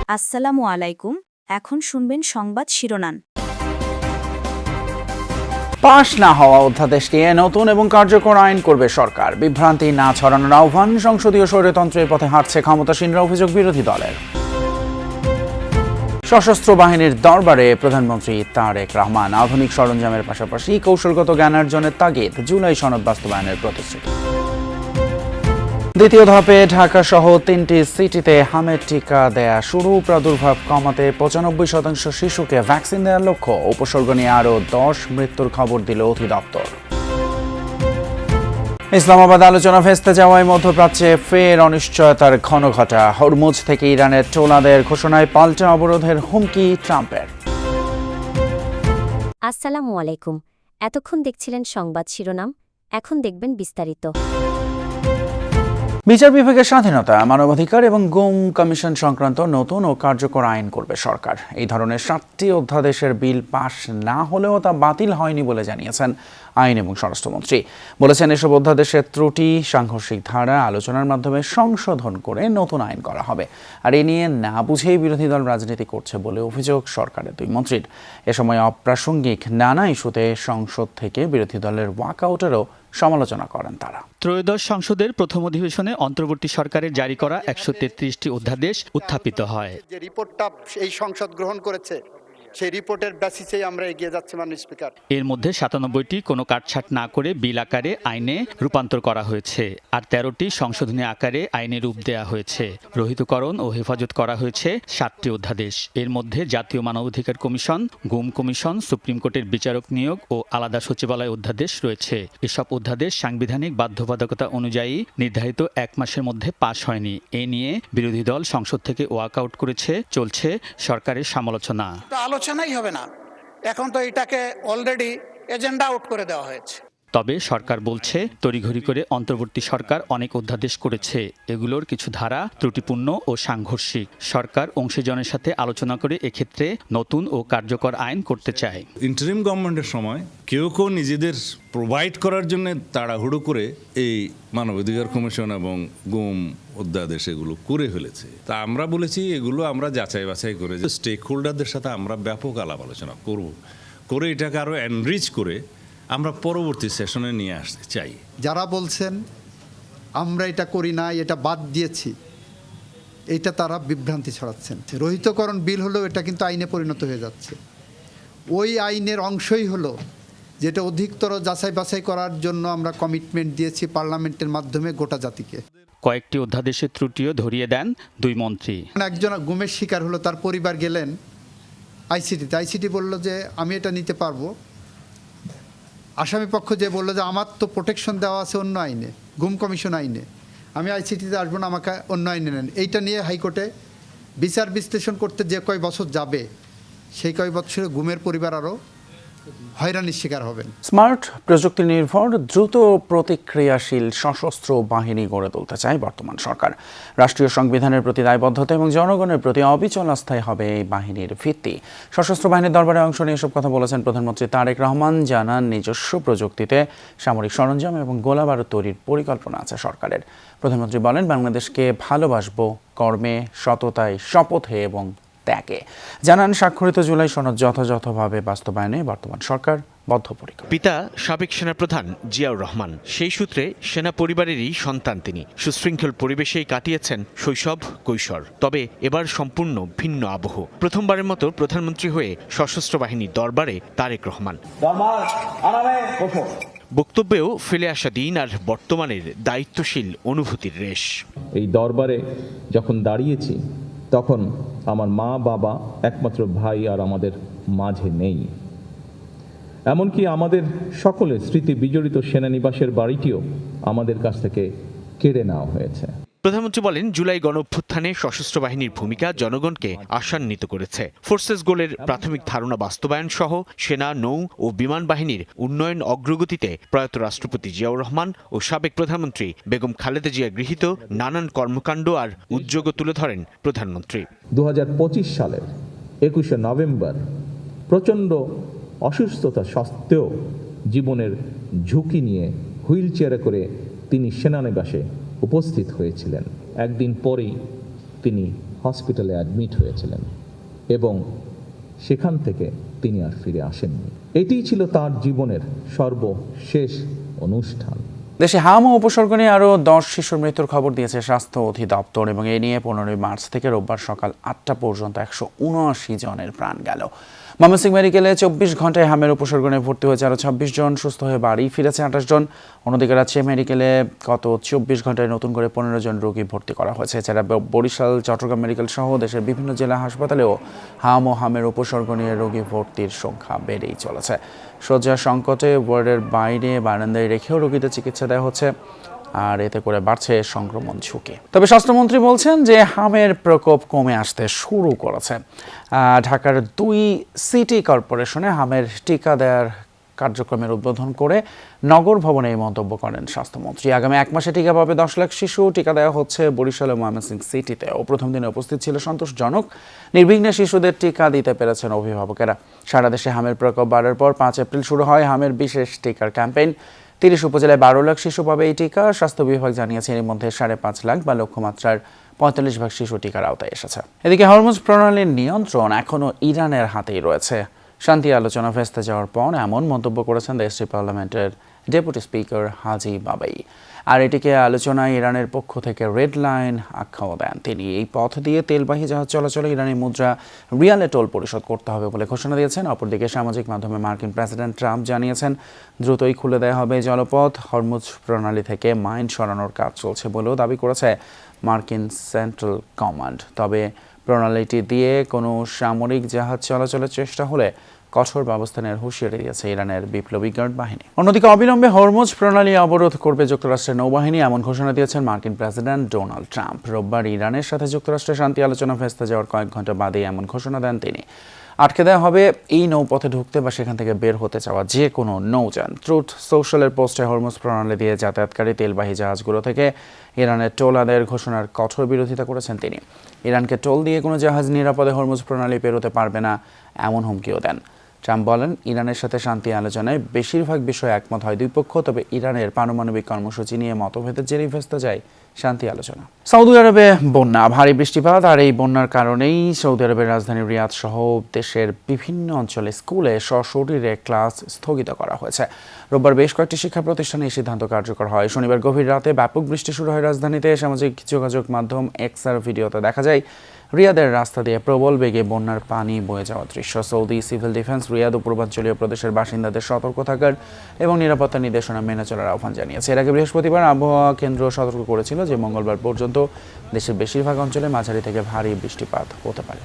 আসসালামু আলাইকুম। এখন শুনবেন সংবাদ শিরোনাম। পাশ না হওয়া অধ্যাদেশ নিয়ে নতুন এবং কার্যকর আইন করবে সরকার। বিভ্রান্তি না ছড়ানোর আহ্বান। সংসদীয় স্বৈরতন্ত্রের পথে হাঁটছে ক্ষমতাসীনরা, অভিযোগ বিরোধী দলের। সশস্ত্র বাহিনীর দরবারে প্রধানমন্ত্রী তারেক রহমান। আধুনিক সরঞ্জামের পাশাপাশি কৌশলগত জ্ঞানার্জনের তাগিদ। জুলাই সনদ বাস্তবায়নের প্রতিশ্রুতি। দ্বিতীয় ধাপে ঢাকা সহ 3টি সিটিতে হামের টিকা দেয়া শুরু। প্রাদুর্ভাব কমাতে 95% শিশুকে ভ্যাকসিন দেওয়ার লক্ষ্য। উপসর্গ নিয়ে আরও 10 মৃত্যুর খবর দিল অধিদপ্তর। ইসলামাবাদ আলোচনা ভেস্তে যাওয়ায় মধ্যপ্রাচ্যে ফের অনিশ্চয়তার ঘনঘটা। হরমুজ থেকে ইরানের টোলাদের ঘোষণায় পাল্টা অবরোধের হুমকি ট্রাম্পের। আসসালামু আলাইকুম। এতক্ষণ দেখছিলেন সংবাদ শিরোনাম, এখন দেখবেন বিস্তারিত। বিচার বিভাগের স্বাধীনতা, মানবাধিকার এবং গুম কমিশন সংক্রান্ত নতুন ও কার্যকর আইন করবে সরকার। এই ধরনের 7টি অধ্যাদেশের বিল পাশ না হলেও তা বাতিল হয়নি বলে জানিয়েছেন আইন এবং স্বরাষ্ট্রমন্ত্রী। বলেছেন, এসব অধ্যাদেশের ত্রুটি, সাংঘর্ষিক ধারা আলোচনার মাধ্যমে সংশোধন করে নতুন আইন করা হবে। আর এ নিয়ে না বুঝেই বিরোধী দল রাজনীতি করছে বলে অভিযোগ সরকারের দুই মন্ত্রীর। এ সময় অপ্রাসঙ্গিক নানা ইস্যুতে সংসদ থেকে বিরোধী দলের ওয়াকআউটেরও সমালোচনা করেন তারা। ত্রয়োদশ সংসদের প্রথম অধিবেশনে অন্তর্বর্তী সরকারের জারি করা 133টি অধ্যাদেশ উত্থাপিত হয়। যে রিপোর্টটা এই সংসদ গ্রহণ করেছে, সেই রিপোর্টের বেসিসেই আমরা এগিয়ে যাচ্ছি মাননীয় স্পিকার। এর মধ্যে 97টি কোনো কাটছাট না করে বিল আকারে আইনে রূপান্তর করা হয়েছে, আর 13টি সংশোধনী আকারে আইনে রূপ দেওয়া হয়েছে। রহিতকরণ ও হেফাজত করা হয়েছে 7টি অধ্যাদেশ। এর মধ্যে জাতীয় মানবাধিকার কমিশন, গুম কমিশন, সুপ্রিম কোর্টের বিচারক নিয়োগ ও আলাদা সচিবালয় অধ্যাদেশ রয়েছে। এসব অধ্যাদেশ সাংবিধানিক বাধ্যবাধকতা অনুযায়ী নির্ধারিত 1 মাসের মধ্যে পাশ হয়নি। এ নিয়ে বিরোধী দল সংসদ থেকে ওয়াকআউট করেছে। চলছে সরকারের সমালোচনা। আলোচনাই হবে না, এখন তো এটাকে অলরেডি এজেন্ডা আউট করে দেওয়া হয়েছে। তবে সরকার বলছে, তড়িঘড়ি করে অন্তর্বর্তী সরকার অনেক অধ্যাদেশ করেছে। এগুলোর কিছু ধারা ত্রুটিপূর্ণ ও সাংঘর্ষিক। সরকার অংশীজনের সাথে আলোচনা করে এক্ষেত্রে নতুন ও কার্যকর আইন করতে চায়। ইন্টারিম গভর্নমেন্টের সময় কেউ নিজেদের প্রোভাইড করার জন্য তাড়াহুড়ো করে এই মানবাধিকার কমিশন এবং গুম অধ্যাদেশ এগুলো করে ফেলেছে। তা আমরা বলেছি, এগুলো আমরা যাচাই বাছাই করে স্টেক হোল্ডারদের সাথে আমরা ব্যাপক আলাপ আলোচনা করে এটাকে আরও এনরিচ করে আমরা পরবর্তী সেশনে নিয়ে আসতে চাই। যারা বলছেন আমরা এটা করি না, এটা বাদ দিয়েছি, এটা তারা বিভ্রান্তি ছড়াচ্ছেন। রহিতকরণ বিল হলো, এটা কিন্তু আইনে পরিণত হয়ে যাচ্ছে। ওই আইনের অংশই হলো যেটা অধিকতর যাচাই বাছাই করার জন্য আমরা কমিটমেন্ট দিয়েছি পার্লামেন্টের মাধ্যমে গোটা জাতিকে। কয়েকটি অধ্যাদেশের ত্রুটিও ধরিয়ে দেন দুই মন্ত্রী। একজন গুমের শিকার হলো, তার পরিবার গেলেন আইসিটি বলল যে আমি এটা নিতে পারবো। আসামি পক্ষ যে বললো যে আমার তো প্রোটেকশন দেওয়া আছে অন্য আইনে, গুম কমিশন আইনে, আমি আইসিটিতে আসবো না, আমাকে অন্য আইনে নেন। এইটা নিয়ে হাইকোর্টে বিচার বিশ্লেষণ করতে যে কয় বছর যাবে, সেই কয় বছরে গুমের পরিবার আরও হয়রানির শিকার হবেন। স্মার্ট প্রযুক্তি নির্ভর দ্রুত প্রতিক্রিয়াশীল সশস্ত্র বাহিনী গড়ে তুলতে চায় বর্তমান সরকার। রাষ্ট্রীয় সংবিধানের প্রতি দায়বদ্ধতা এবং জনগণের প্রতি অবিচল আস্থাই হবে এই বাহিনীর ভিত্তি। সশস্ত্র বাহিনীর দরবারে অংশ নিয়ে এসব কথা বলেছেন প্রধানমন্ত্রী তারেক রহমান। জানান, নিজস্ব প্রযুক্তিতে সামরিক সরঞ্জাম এবং গোলাবারুদ তৈরির পরিকল্পনা আছে সরকারের। প্রধানমন্ত্রী বলেন, বাংলাদেশকে ভালোবাসবো কর্মে, সততায়, শপথে এবং ত্যাগে। জানান, স্বাক্ষরিত জুলাই সনদ যথাযথভাবে বাস্তবায়নে বর্তমান সরকার বদ্ধপরিকর। পিতা সাবেক সেনাপ্রধান জিয়াউর রহমান, সেই সূত্রে সেনা পরিবারেরই সন্তান তিনি। সুশৃঙ্খল পরিবেশেই কাটিয়েছেন শৈশব, কৈশোর। তবে এবার সম্পূর্ণ ভিন্ন আবহ। প্রথমবারের মতো প্রধানমন্ত্রী হয়ে সশস্ত্র বাহিনীর দরবারে তারেক রহমান। বক্তব্যেও ফেলে আসা দিন আর বর্তমানের দায়িত্বশীল অনুভূতির রেশ। এই দরবারে যখন দাঁড়িয়েছি, তখন আমার মা, বাবা, একমাত্র ভাই আর আমাদের মাঝে নেই। এমনকি আমাদের সকলের স্মৃতি বিজড়িত সেনানিবাসের বাড়িটিও আমাদের কাছ থেকে কেড়ে নেওয়া হয়েছে। প্রধানমন্ত্রী বলেন, জুলাই গণঅভ্যুত্থানে সশস্ত্র বাহিনীর ভূমিকা জনগণকে আশান্বিত করেছে। ফোর্সেস গোলের প্রাথমিক ধারণা বাস্তবায়ন সহ সেনা, নৌ ও বিমান বাহিনীর উন্নয়ন অগ্রগতিতে প্রয়াত রাষ্ট্রপতি জিয়াউর রহমান ও সাবেক প্রধানমন্ত্রী বেগম খালেদা জিয়া গৃহীত নানান কর্মকাণ্ড আর উদ্যোগও তুলে ধরেন প্রধানমন্ত্রী। 2025 সালের 21শে নভেম্বর প্রচণ্ড অসুস্থতা সত্ত্বেও জীবনের ঝুঁকি নিয়ে হুইল চেয়ারে করে তিনি সেনানিবাসে উপস্থিত হয়েছিলেন। একদিন পরেই তিনি হসপিটালে অ্যাডমিট হয়েছিলেন এবং সেখান থেকে তিনি আর ফিরে আসেননি। এটিই ছিল তার জীবনের সর্বশেষ অনুষ্ঠান। দেশে হাম ও উপসর্গ নিয়ে আরও 10 শিশুর মৃত্যুর খবর দিয়েছে স্বাস্থ্য অধিদপ্তর এবং এ নিয়ে 15 মার্চ থেকে রোববার সকাল 8টা পর্যন্ত 179 জনের প্রাণ গেল। ময়মনসিংহ মেডিকেলে 24 ঘন্টায় হামের উপসর্গ নিয়ে ভর্তি হয়েছে আরও 26 জন, সুস্থ হয়ে বাড়ি ফিরেছে 28 জন। অন্যদিকে রাজশাহী মেডিকেলে গত 24 ঘন্টায় নতুন করে 15 জন রোগী ভর্তি করা হয়েছে। এছাড়া বরিশাল, চট্টগ্রাম মেডিকেল সহ দেশের বিভিন্ন জেলা হাসপাতালেও হাম ও হামের উপসর্গ নিয়ে রোগী ভর্তির সংখ্যা বেড়েই চলেছে। শয্যা সংকটে ওয়ার্ডের বাইরে বারান্দায় রেখেও রোগীদের চিকিৎসা দেওয়া হচ্ছে, আর এতে করে বাড়ছে সংক্রমণ ঝুঁকি। তবে স্বাস্থ্যমন্ত্রী বলছেন যে হামের প্রকোপ কমে আসতে শুরু করেছে। ঢাকার 2 সিটি কর্পোরেশনে হামের টিকা দেওয়ার কার্যক্রমের উদ্বোধন করে নগর ভবনে এই মন্তব্য করেন স্বাস্থ্যমন্ত্রী। আগামী 1 মাসে টিকা পাবে 10 লাখ শিশু। টিকা দেওয়া হচ্ছে বরিশাল ও ময়মনসিংহ সিটিতে। ও প্রথম দিনে উপস্থিত ছিল সন্তোষজনক। নির্বিঘ্নে শিশুদের টিকা দিতে পেরেছেন অভিভাবকেরা। সারা দেশে হামের প্রকোপ বাড়ার পর 5 এপ্রিল শুরু হয় হামের বিশেষ টিকার ক্যাম্পেইন। 30 উপজেলায় 12 লাখ শিশু পাবে এই টিকা। স্বাস্থ্য বিভাগ জানিয়েছে এর মধ্যে 5.5 লাখ বা লক্ষ্যমাত্রার 45 ভাগ শিশু টিকার আওতায় এসেছে। এদিকে হরমুজ প্রণালীর নিয়ন্ত্রণ এখনও ইরানের হাতেই রয়েছে। শান্তি আলোচনা ভেস্তে যাওয়ার পর এমন মন্তব্য করেছেন দেশটির পার্লামেন্টের ডেপুটি স্পিকার হাজি বাবাই। আর এটিকে আলোচনায় ইরানের পক্ষ থেকে রেড লাইন আখ্যাও দেন তিনি। এই পথ দিয়ে তেলবাহী জাহাজ চলাচলে ইরানি মুদ্রা রিয়ালে টোল পরিশোধ করতে হবে বলে ঘোষণা দিয়েছেন। অপরদিকে সামাজিক মাধ্যমে মার্কিন প্রেসিডেন্ট ট্রাম্প জানিয়েছেন দ্রুতই খুলে দেওয়া হবে জলপথ। হরমুজ প্রণালী থেকে মাইন সরানোর কাজ চলছে বলেও দাবি করেছে মার্কিন সেন্ট্রাল কমান্ড। তবে প্রণালীটি দিয়ে কোনো সামরিক জাহাজ চলাচলের চেষ্টা হলে কঠোর ব্যবস্থা নেওয়ার হুঁশিয়ারি দিয়েছে ইরানের বিপ্লবী গার্ড বাহিনী। অন্যদিকে অবিলম্বে হরমুজ প্রণালী অবরোধ করবে যুক্তরাষ্ট্রের নৌবাহিনী, এমন ঘোষণা দিয়েছেন মার্কিন প্রেসিডেন্ট ডোনাল্ড ট্রাম্প। রোববার ইরানের সাথে যুক্তরাষ্ট্রের শান্তি আলোচনা ভেস্তে যাওয়ার কয়েক ঘন্টা বাদেই এমন ঘোষণা দেন তিনি। আটকে দেওয়া হবে এই নৌপথে ঢুকতে বা সেখান থেকে বের হতে চাওয়া যে কোনো নৌযান। ট্রুথ সোশ্যালের পোস্টে হরমুজ প্রণালী দিয়ে যাতায়াতকারী তেলবাহী জাহাজগুলো থেকে ইরানের টোল আদায়ের ঘোষণার কঠোর বিরোধিতা করেছেন তিনি। ইরানকে টোল দিয়ে কোনো জাহাজ নিরাপদে হরমুজ প্রণালী পেরোতে পারবে না এমন হুমকিও দেন। ট্রাম্প বলেন, ইরানের সাথে শান্তি আলোচনায় বেশিরভাগ বিষয়ে একমত হয় দুই পক্ষ, তবে ইরানের পারমাণবিক কর্মসূচি নিয়ে মতভেদের জেরেই ভেস্তে যায় শান্তি আলোচনা। সৌদি আরবে বন্যা, ভারী বৃষ্টিপাত আর এই বন্যার কারণেই সৌদি আরবের রাজধানী রিয়াদ সহ দেশের বিভিন্ন অঞ্চলে স্কুলে সশরীরে ক্লাস স্থগিত করা হয়েছে। রোববার বেশ কয়েকটি শিক্ষা প্রতিষ্ঠানে এই সিদ্ধান্ত কার্যকর হয়। শনিবার গভীর রাতে ব্যাপক বৃষ্টি শুরু হয় রাজধানীতে। সামাজিক যোগাযোগ মাধ্যম এক্সের ভিডিওতে দেখা যায় রিয়াদের রাস্তা দিয়ে প্রবল বেগে বন্যার পানি বয়ে যাওয়ার দৃশ্য। সৌদি সিভিল ডিফেন্স রিয়াদ ও পূর্বাঞ্চলীয় প্রদেশের বাসিন্দাদের সতর্ক থাকার এবং নিরাপত্তা নির্দেশনা মেনে চলার আহ্বান জানিয়েছে। এর আগে বৃহস্পতিবার আবহাওয়া কেন্দ্র সতর্ক করেছিল যে মঙ্গলবার পর্যন্ত দেশের বেশিরভাগ অঞ্চলে মাঝারি থেকে ভারী বৃষ্টিপাত হতে পারে।